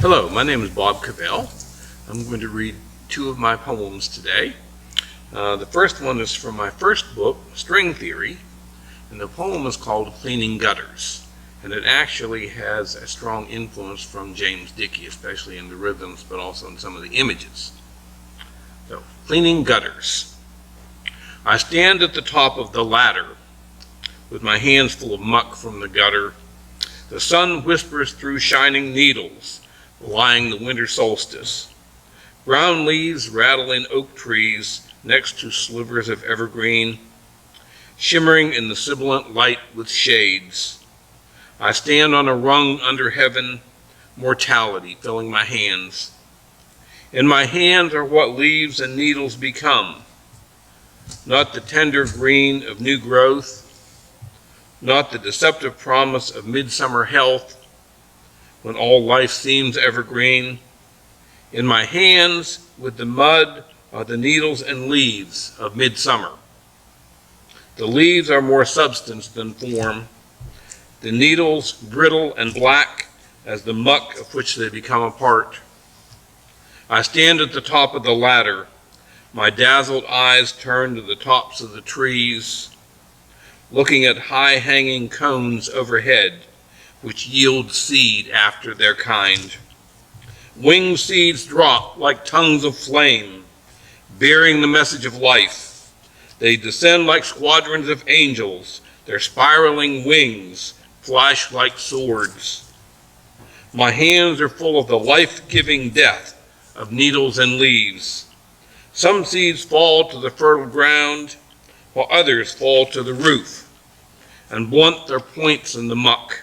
Hello, my name is Bob Covel. I'm going to read two of my poems today. The first one is from my first book, String Theory, and the poem is called Cleaning Gutters. And it actually has a strong influence from James Dickey, especially in the rhythms, but also in some of the images. So, Cleaning Gutters. I stand at the top of the ladder with my hands full of muck from the gutter. The sun whispers through shining needles, belying the winter solstice. Brown leaves rattle in oak trees next to slivers of evergreen, shimmering in the sibilant light with shades. I stand on a rung under heaven, mortality filling my hands. In my hands are what leaves and needles become, not the tender green of new growth, not the deceptive promise of midsummer health, when all life seems evergreen. In my hands, with the mud, are the needles and leaves of midsummer. The leaves are more substance than form, the needles brittle and black as the muck of which they become a part. I stand at the top of the ladder, my dazzled eyes turned to the tops of the trees, looking at high-hanging cones overhead, which yield seed after their kind. Winged seeds drop like tongues of flame, bearing the message of life. They descend like squadrons of angels, their spiraling wings flash like swords. My hands are full of the life-giving death of needles and leaves. Some seeds fall to the fertile ground, while others fall to the roof and blunt their points in the muck.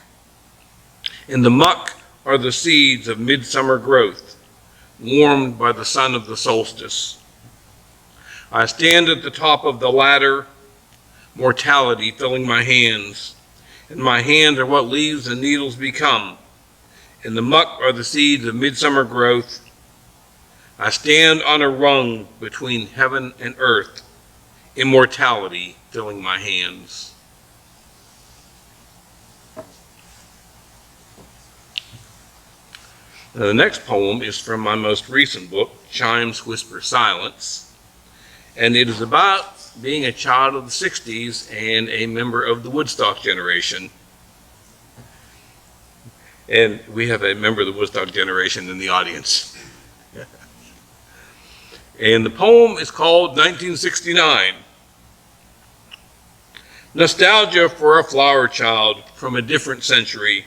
In the muck are the seeds of midsummer growth, warmed by the sun of the solstice. I stand at the top of the ladder, mortality filling my hands. In my hands are what leaves and needles become. In the muck are the seeds of midsummer growth. I stand on a rung between heaven and earth, immortality filling my hands. Now, the next poem is from my most recent book, Chimes Whisper Silence, and it is about being a child of the 60s and a member of the Woodstock generation. And we have a member of the Woodstock generation in the audience. And the poem is called 1969. Nostalgia for a flower child from a different century,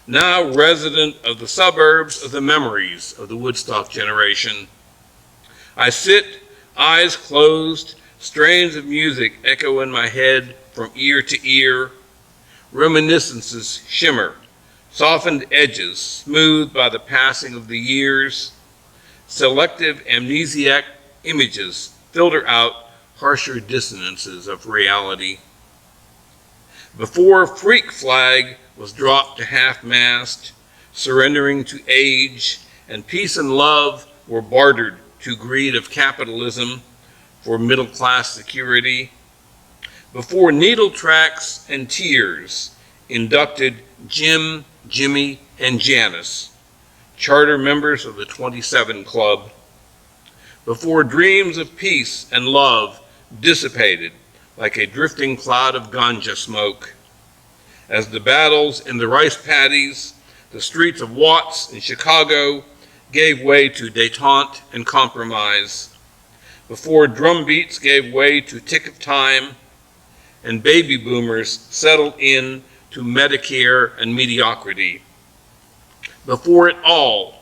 now resident of the suburbs of the memories of the Woodstock generation. I sit, eyes closed, strains of music echo in my head from ear to ear. Reminiscences shimmer, softened edges smoothed by the passing of the years. Selective amnesiac images filter out harsher dissonances of reality. Before Freak Flag was dropped to half-mast, surrendering to age, and peace and love were bartered to greed of capitalism for middle-class security. Before needle tracks and tears inducted Jim, Jimmy, and Janice, charter members of the 27 Club. Before dreams of peace and love dissipated like a drifting cloud of ganja smoke. As the battles in the rice paddies, the streets of Watts in Chicago gave way to détente and compromise. Before drum beats gave way to tick of time, and baby boomers settled in to Medicare and mediocrity. Before it all,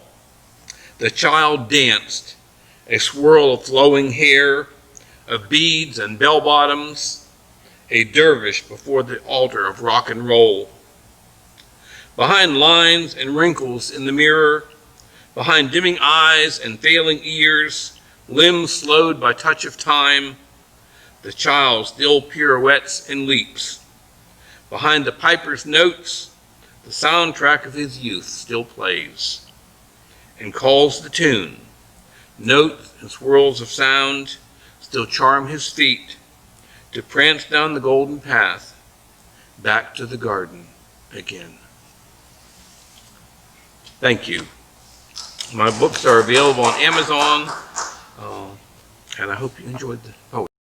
the child danced, a swirl of flowing hair, of beads and bell-bottoms, a dervish before the altar of rock and roll. Behind lines and wrinkles in the mirror, behind dimming eyes and failing ears, limbs slowed by touch of time, the child still pirouettes and leaps. Behind the piper's notes, the soundtrack of his youth still plays and calls the tune. Notes and swirls of sound still charm his feet to prance down the golden path back to the garden again. Thank you. My books are available on Amazon, and I hope you enjoyed the poetry.